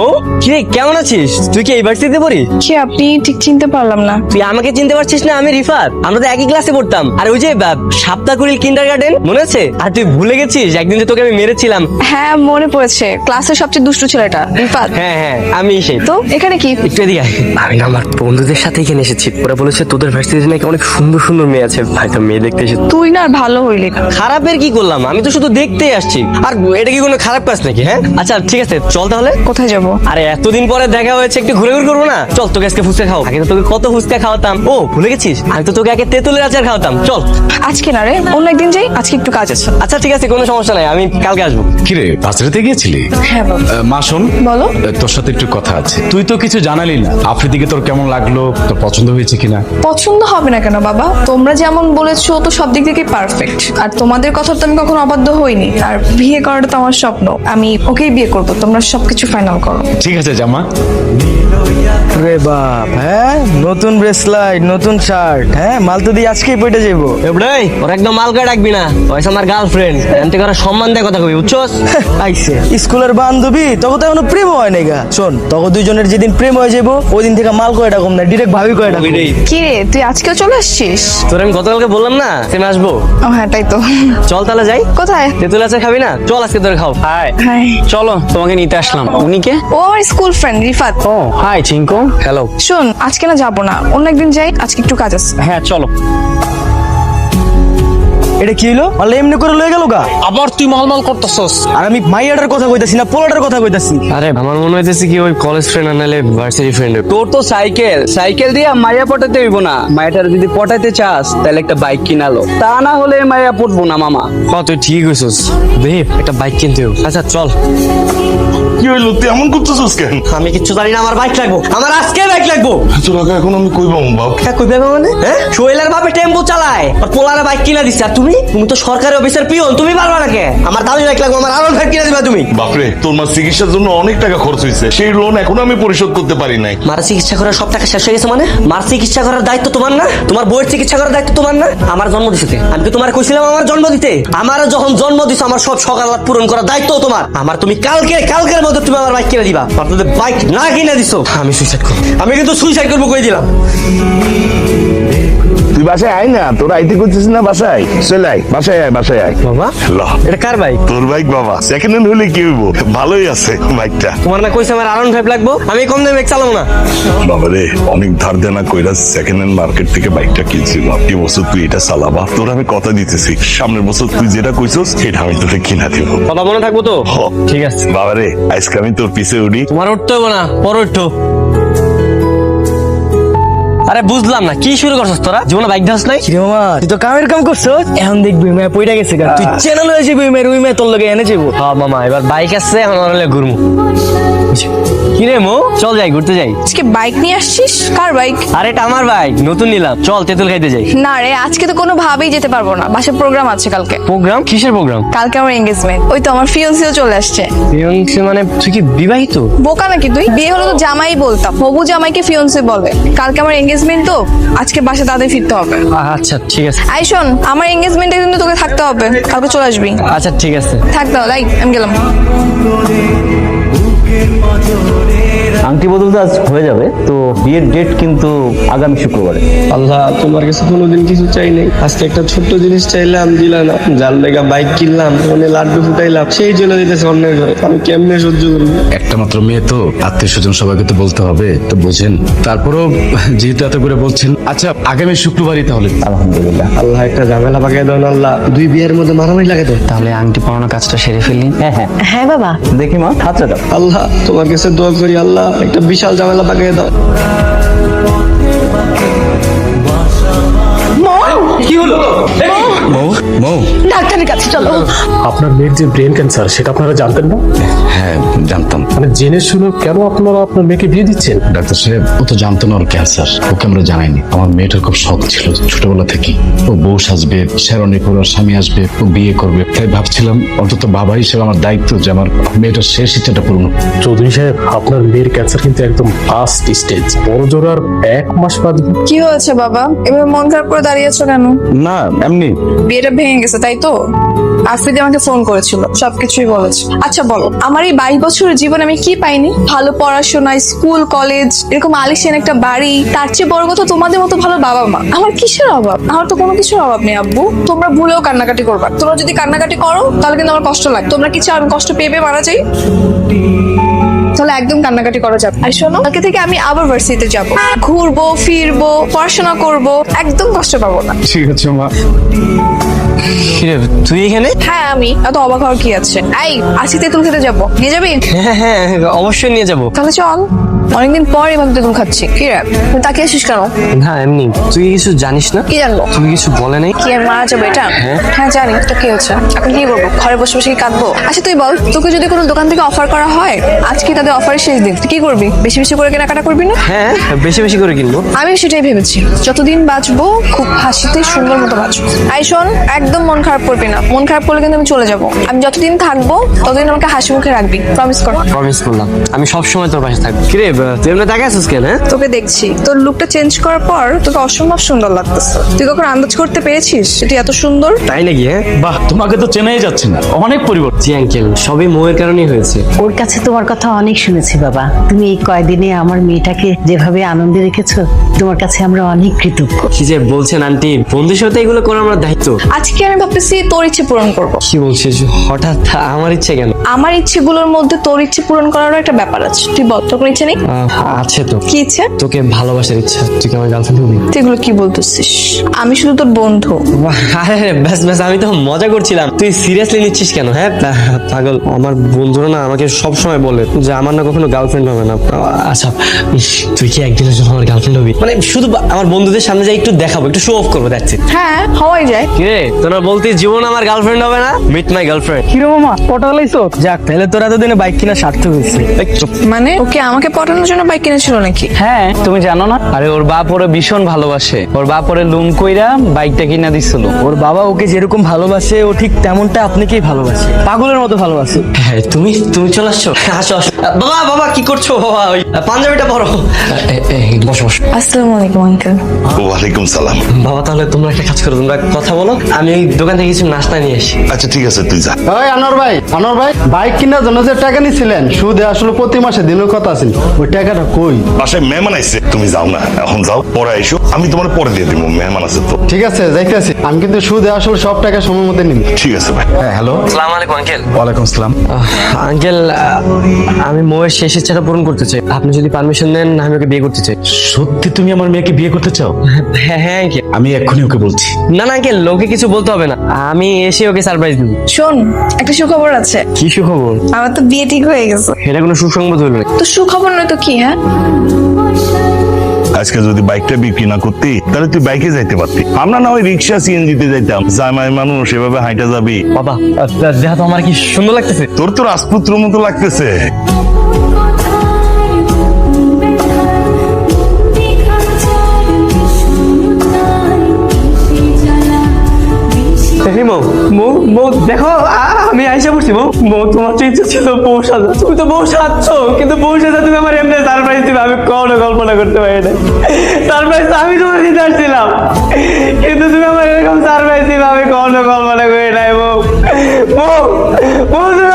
ও কি রে, কেমন আছিস? তুই কি এই ভার্সিটিতে পড়িস? কি আপনি ঠিক চিনতে পারলাম না। তুই আমাকে চিনতে পারছিস না? আমি রিফাত, আমরা তো একই ক্লাসে পড়তাম। আর ওই যে সাপ্তাহকুড়িল কিন্ডারগার্টেন মনে আছে? আর তুই ভুলে গেছিস একদিন যে তোকে আমি মেরেছিলাম? হ্যাঁ মনে পড়েছে, ক্লাসের সবচেয়ে দুষ্টু ছেলেটা রিফাত। হ্যাঁ আমি সেই। তো এখানে কি? একটু এদিকে আয়। আমি না আমার বন্ধুদের সাথে এখানে এসেছি। ওরা বলেছে তোদের ভার্সিটিতে নাকি অনেক সুন্দর সুন্দর মেয়ে আছে। ভাই তো মেয়ে দেখতে এসেছি। তুই না আর ভালো হইলি না। খারাপের কি করলাম? আমি তো শুধু দেখতেই আসছি। আর এটা কি কোনো খারাপ কাজ নাকি? হ্যাঁ আচ্ছা ঠিক আছে, চল তাহলে। কোথায় যাব? আরে এতদিন পরে দেখা হয়েছে, একটু ঘুরে ঘুরে করবো না? চল তোকে আজকে ফুচকা খাও। আগে তো তোকে কত ফুচকা খাওয়াতাম। ও ভুলে গেছিস? আমি তো তোকে আগে তেঁতুলের আচার খাওয়াতাম। চল। আজকে না রে, অন্য একদিন যাই, আজকে একটু কাজ আছে। আচ্ছা ঠিক আছে, কোনো সমস্যা নাই, আমি কালকে আসবো। কিরে বাজারেতে গিয়েছিলি? হ্যাঁ বাবা। মা শোন, বলো। তোর সাথে একটু কথা আছে। তুই তো কিছু জানালি না, আফ্রিদিকে তোর কেমন লাগলো, তোর পছন্দ হয়েছে কিনা? পছন্দ হবে না কেন বাবা? তোমরা যেমন বলেছো তো সব দিক থেকে পারফেক্ট। আর তোমাদের কথা তো আমি কখনো অবাধ্য হইনি। আর বিয়ে করাটা তো আমার স্বপ্ন, আমি ওকেই বিয়ে করবো। তোমরা সবকিছু ফাইনাল করো। ঠিক আছে জামা। রে বাপ, হ্যাঁ নতুন ব্রেসলাইট, নতুন শার্ট, হ্যাঁ মাল তো দিয়ে আজকেই পয়টা যাবো। এবড়াই ওর একদম মালকা ডাকবি না, ওইসব আমার গার্লফ্রেন্ড। এমনি করে সম্মান দিয়ে কথা কবি, বুঝছস? আইসে স্কুলের বান্ধবী, তখন তো এখনো প্রেম হয় নাই গা। শোন, তখন দুইজনের যেদিন প্রেম হয়ে যাবো ওই দিন থেকে মাল কয়টা কম না, ডিরেক্ট ভাবি কয়টা কম। কি রে, তুই আজকেও চলে আসছিস? তোর আমি গতকালকে বললাম না তুমি আসবো। ও হ্যাঁ তাই তো। চল তাহলে যাই। কোথায়? তেঁতুল আচার খাবি না? চল আজকে তোর খাও। High high. চলো, তোমাকে নিতে আসলাম। উনি কে? ও আমার স্কুল ফ্রেন্ড রিফাত। ও হাই চিঙ্কু, হ্যালো। শোন, আজকে না যাবো না, অন্য একদিন যাই, আজকে একটু কাজ আছে। হ্যাঁ চলো। এটা কি হলো? মাল এমনি করে লয়ে গেল গা। আবার তুই মালমাল করতেছস? আর আমি মাইয়াটার কথা কইতাছি না, পোলাটার কথা কইতাছি। আরে আমার মনে হইতেছে কি ওই কলেজ ফ্রেন্ড আর নাহলে ভার্সিটি ফ্রেন্ড। তোর তো সাইকেল দিয়ে মাইয়া পটাতে হইব না। মাইয়াটার যদি পটাইতে চাস তাহলে একটা বাইক কিনালো, তা না হলে মাইয়া পটবো না মামা। তুই ঠিক হইছস বেব, একটা বাইক কিনতে হবে। আচ্ছা চল। কি হইলো? তুই এমন করতেছিস কেন? আমি কিচ্ছু জানি না, আমার বাইক লাগবো, আমার আজকে বাইক লাগবো। তোর আগে এখন আমি কইবাম বাপ। হ্যাঁ কই পাবে মানে? হ্যাঁ সোহেলের বাপে টেম্পো চালায় আর পোলারে বাইক কিনা দিচ্ছে। আর তুমি তো সরকারি অফিসার পিয়ন, তুমি পারবা না কে? আমার দামি বাইক লাগবো, আমার আরো বাইক কিনা দিবা তুমি। বাপরে, তোর মা চিকিৎসার জন্য অনেক টাকা খরচ হয়েছে, সেই লোন এখনো আমি পরিশোধ করতে পারি নাই। মার চিকিৎসা করার সব টাকা শেষ হয়ে গেছে মানে? মার চিকিৎসা করার দায়িত্ব তোমার না? তোমার বউয়ের চিকিৎসা করার দায়িত্ব তোমার না? আমার জন্ম দিতে আমি কি তোমার কইছিলাম আমার জন্ম দিতে? আমার যখন জন্ম দিছো আমার সব সকালাত পূরণ করার দায়িত্ব তোমার। আমার তুমি কালকের মধ্যে তুমি আমার বাইক কিনে দিবা। আপনাদের বাইক না কিনে দিছো আমি সুইসাইড করবো। আমি কিন্তু সুইসাইড করবো কই দিলাম। তুই বাসায় আয় না, তোর আইতে করছিস না বাসায়? চলে আয়, বাসায় আয়, বাসায় আয়। বাবা ল, এটা কার বাইক? তোর বাইক বাবা। সেকেন্ড হ্যান্ড হলে কি হইব? ভালোই আছে বাইকটা। তোমার না কইছে আমার আরন ফাইভ লাগবো, আমি কম দামে বাইক চালাবো না। বাবা রে, অনেক ধার দেনা কইরা সেকেন্ড হ্যান্ড মার্কেট থেকে বাইকটা কিনছি বাপ। এই বছর তুই এটা চালাবা, তোর আমি কথা দিতেছি, সামনের বছর তুই যেটা কইছস সেটা আমি তোকে কিনা দিব। কথা মনে থাকবো তো? হ, ঠিক আছে। বাবা রে, আজকে আমি তোর পিছে উঠি। তোমার উঠতে হবে না, পর উঠো। আরে বুঝলাম না কি শুরু করছস তোরা? জীবনে বাইক ধাস নাই? কিরে মামা, তুই তো কামের কাম করছো, এখন দেখবি মেয়ে পয়টা গেছে গা। তুই চ্যানেল হয়ে যাবি, মেয়ের ওই মেয়ে তোর লগে এনে যাবো। হ্যাঁ মামা, এবার বাইক আসছে, এখন ওরা ঘুরমু। কি রে মো, চল যাই ঘুরতে যাই। আজকে বাইক নিয়ে আসছিস? কার বাইক? আরে এটা আমার বাইক, নতুন নিলাম। চল তেঁতুল খাইতে যাই। না রে, আজকে তো কোনোভাবেই যেতে পারবো না, বাসায় প্রোগ্রাম আছে কালকে। প্রোগ্রাম? কিসের প্রোগ্রাম? কালকে আমার এঙ্গেজমেন্ট। ওই তো আমার ফিয়ান্সিও চলে আসছে। ফিয়ান্সে মানে তুই কি বিবাহিত? বোকা নাকি তুই? বিয়ে হলো তো জামাই বলতাম, হবু জামাইকে ফিয়ান্সি বলে। কালকে আমার এঙ্গেজমেন্ট তো, আজকে বাসা তাদের ফিরতে হবে। আচ্ছা ঠিক আছে। আই শোন, আমার এঙ্গেজমেন্টে কিন্তু তোকে থাকতে হবে, কালকে চলে আসবি। আচ্ছা ঠিক আছে। থাকতে হবে, আমি গেলাম। আংটি বদলতে আজ হয়ে যাবে তো, বিয়ের ডেট কিন্তু আগামী শুক্রবারে। আল্লাহ, তোমার কাছে কোনোদিন কিছু চাই নাই, আজকে একটা ছোট্ট জিনিস চাইলাম, দিলা না। যার লেগা বাইক কিনলাম, মানে লাড্ডু ফুটাইলাম, সেই চলে দিতেছে অন্যের ঘরে। আমি কেমনে সহ্য করবো? একটা মাত্র মেয়ে তো, আত্মীয় স্বজন সবাইকে তো বলতে হবে, তো বোঝেন। তারপরও যেহেতু এত করে বলছেন, আচ্ছা আগামী শুক্রবারই তাহলে। আলহামদুলিল্লাহ। আল্লাহ একটা ঝামেলা পাকিয়ে দাও না আল্লাহ, দুই বিয়ের মধ্যে মারামারি লাগে তো। তাহলে আংটি পরানোর কাজটা সেরে ফেলি। হ্যাঁ হ্যাঁ বাবা। দেখি মা, হাতটা দাও। আল্লাহ তোমার কাছে দোয়া করি, আল্লাহ একটা বিশাল ঝামেলা পাকিয়ে দাও। ডাক্তারের কাছে চলো। আপনার মেয়ের যে ব্রেন ক্যান্সার, সেটা আপনারা জানতেন না? হ্যাঁ জানতাম। মানে জেনে শুনে কেন আপনারা আপনার মেয়েকে বিয়ে দিচ্ছেন? ডাক্তার সাহেব, ও তো জানতো না ওর ক্যান্সার, ওকে আমরা জানাইনি। আমার মেয়েটার খুব শখ ছিল ছোটবেলা থেকে, ও বউ সাজবে, শেরনি পরে ওর স্বামী আসবে, ও বিয়ে করবে। তাই ভাবছিলাম অন্তত বাবা হিসেবে আমার দায়িত্ব যে আমার মেয়েটার শেষ ইচ্ছাটা পূরণ। চৌধুরী সাহেব, আপনার মেয়ের ক্যান্সার কিন্তু একদম ফার্স্ট স্টেজ, বড় জোর আর 1 মাস বাদে। কি হয়েছে বাবা, এভাবে মন খারাপ করে দাঁড়িয়ে আছো কেন? না এমনি। বিয়েটা ভেঙে গেছে তাই তো? আফ্রিদি আমাকে ফোন করেছিল, সবকিছুই বলেছে। আচ্ছা বলো, আমার এই 22 বছরের জীবনে আমি কি পাইনি? ভালো পড়াশোনা, স্কুল কলেজ, এরকম আলিশান একটা বাড়ি, তার চেয়ে বড় কথা তোমাদের মতো ভালো বাবা মা। আমার কিসের অভাব? আমার তো কোনো কিছুর অভাব নেই আব্বু। তোমরা ভুলেও কান্নাকাটি করবা। তোমরা যদি কান্নাকাটি করো তাহলে কিন্তু আমার কষ্ট লাগে। তোমরা কি চাও আমি কষ্ট পেয়ে মারা যাই? তাহলে একদম কান্নাকাটি করা যাবে। আর শোনো, কালকে থেকে আমি আবার ভার্সিটিতে যাব, ঘুরবো ফিরবো, পড়াশোনা করব, একদম কষ্ট পাবো না। ঠিক আছে মা। কিরে তুই এখানে? হ্যাঁ, আমি এত অবাক হওয়ার কি আছে? এই আজকে তেঁতুল খেতে যাবো, নিয়ে যাবি? হ্যাঁ হ্যাঁ অবশ্যই নিয়ে যাবো। তাহলে চল, অনেকদিন পর এভাবে তেঁতুল খাচ্ছি। কি রে তুই তাকিয়ে আছিস কেন? না এমনি, তুই কিছু জানিস না? কি জানবো? তুমি কিছু বলে নাই? কি আমি মারা যাবো এটা? হ্যাঁ জানি। তো কি হচ্ছে এখন? কি করবো? ঘরে বসে বসে কি কাঁদবো? আচ্ছা তুই বল, তোকে যদি কোনো দোকান থেকে অফার করা হয়, আজকে তাদের অফারের শেষ দিন, তুই কি করবি? বেশি বেশি করে কেনাকাটা করবি না? হ্যাঁ বেশি বেশি করে কিনবো। আমি সেটাই ভেবেছি, যতদিন বাঁচবো খুব হাসিতে সুন্দর মতো বাঁচবো। আই শোন, একদম মন খারাপ করবি না। মন খারাপ করলে কিন্তু আমি চলে যাবো। আমি যতদিন থাকবো ততদিন আমাকে হাসি মুখে রাখবি, প্রমিস কর। প্রমিস করলাম, আমি সব সময় তোর পাশে থাকবো। কিরে তুই এমনি তাকাই আছিস কেন? তোকে দেখছি, তোর লুকটা চেঞ্জ করার পর তোকে অসম্ভব সুন্দর লাগতেছে। তুই কখন আন্দাজ করতে পেরেছিস তুই এত সুন্দর? তাই নাকি? হ্যাঁ বাহ, তোমাকে তো চেনাই যাচ্ছে না, অনেক পরিবর্তন। জি আঙ্কেল, সবই মোয়ের কারণেই হয়েছে। ওর কাছে তোমার কথা অনেক শুনেছি বাবা। তুমি এই কয়দিনে আমার মেয়েটাকে যেভাবে আনন্দে রেখেছো, তোমার কাছে আমরা অনেক কৃতজ্ঞ। কি যে বলছেন আন্টি, বন্ধুর সাথে এগুলো করা আমার দায়িত্ব। আজকে আমি ভাবতেছি তোর ইচ্ছে পূরণ করবো। কি বলছিস? হঠাৎ আমার ইচ্ছে কেন? আমার ইচ্ছেগুলোর মধ্যে তোর ইচ্ছে পূরণ করারও একটা ব্যাপার আছে। তুই বল, তোর কোনো ইচ্ছে নেই? আছে তো। কি ইচ্ছে? তোকে ভালোবাসার ইচ্ছা। তুই কি আমার গার্লফ্রেন্ড হবি? তুই এগুলো কি বলতেছিস? আমি শুধু তোর বন্ধু। আরে ব্যাস ব্যাস, আমি তো মজা করছিলাম। তুই সিরিয়াসলি নিচ্ছিস কেন? হ্যাঁ পাগল, আমার বন্ধুরা না আমাকে সব সময় বলে যে আমার না কখনো গার্লফ্রেন্ড হবে না। আচ্ছা তুই কি একদিনের জন্য আমার গার্লফ্রেন্ড হবি? মানে শুধু আমার বন্ধুদের সামনে যাই একটু দেখাবো, একটু শো অফ করবো, দেখছি। হ্যাঁ হওয়াই যায়। কিরে তোরা বলতি জীবন আমার গার্লফ্রেন্ড হবে না? Meet my girlfriend. কিরো মামা, পটালাইছো? যাক, তাহলে তোরা এতদিনে বাইক কিনা সার্থক হয়েছে। মানে ওকে আমাকে পটানোর জন্য বাইক কিনেছিল নাকি? হ্যাঁ, তুমি জানো না? আরে ওর বাপ ওরে ভীষণ ভালোবাসে। ওর বাপ ওরে লোন কইরা বাইকটা কিনা দিছিল। ওর বাবা ওকে যেরকম ভালোবাসে, ও ঠিক তেমনটা আপনাকেই ভালোবাসে, পাগলের মতো ভালোবাসে। হ্যাঁ তুমি তুমি চলে আসছো? আসো আসো। বাবা বাবা কি করছো? বাবা ওই পাঞ্জাবিটা পরো। বসো বসো। আসসালামু আলাইকুম আঙ্কেল। ওয়ালাইকুম সালাম। বাবা তাহলে তোমরা একটা কাজ করো, তোমরা কথা বলো, আমি ওই দোকান থেকে কিছু নাস্তা নিয়ে আসি। আচ্ছা ঠিক আছে, তুই যা। ওই আনোয়ার ভাই, বাইক কেনার জন্য যে টাকা নিছিলেন সুদে আসলে প্রতি মাসে দিনের কথা আছে, ওই টাকাটা কই? বাসায় মেহমান আইছে, তুমি যাও না, এখন যাও, পরে এসো, আমি তোমার পরে দিয়ে দিব, মেহমান আছে তো। ঠিক আছে যাইতেছি, আমি কিন্তু সুদে আসলে সব টাকা সময় মতো নিব। ঠিক আছে ভাই। হ্যাঁ হ্যালো। আসসালামু আলাইকুম আঙ্কেল। ওয়ালাইকুম আসসালাম। আঙ্কেল আমি মোয়ের শেষ ইচ্ছাটা পূরণ করতে চাই। আপনি যদি পারমিশন দেন আমি ওকে বিয়ে করতে চাই। সত্যি তুমি আমার মেয়েকে বিয়ে করতে চাও? হ্যাঁ হ্যাঁ আঙ্কেল। আমি এক্ষুনি ওকে বলছি। না না আঙ্কেল, লোকে কিছু বলতে হবে না, আমি এসে ওকে সারপ্রাইজ দিব। শোন, একটা সুখবর আছে। কি সুখবর? আমার তো বিয়ে ঠিক হয়ে গেছে। এটা কোনো সুসংবাদ হলো না। তো সুখবর নয় তো কি? হ্যাঁ, আজকে যদি বাইকটা বিক্রি না করতি তাহলে তুই বাইকে যাইতে পারতি, আমরা না ওই রিক্সা সিএনজিতে যাইতাম। জামাই মানুষ এভাবে হাইটা যাবি? বাবা দেখা তো আমার কি সুন্দর লাগতেছে। তোর তো রাজপুত্র মতো লাগতেছে। দেখো আমি আইসা পড়ছি। মৌ তোমার তো ইচ্ছা ছিল বউ সাজা, তুমি তো বউ সাজছো, কিন্তু বউ সাজা তুমি আমার এমনি সারপ্রাইজ দিবে, আমি কখনো কল্পনা করতে পারি না। সারপ্রাইজ আমি তোমার দিতে আসছিলাম, কিন্তু তুমি আমার এরকম সারপ্রাইজ দিবে আমি কখনো কল্পনা করি নাই। বউ তুমি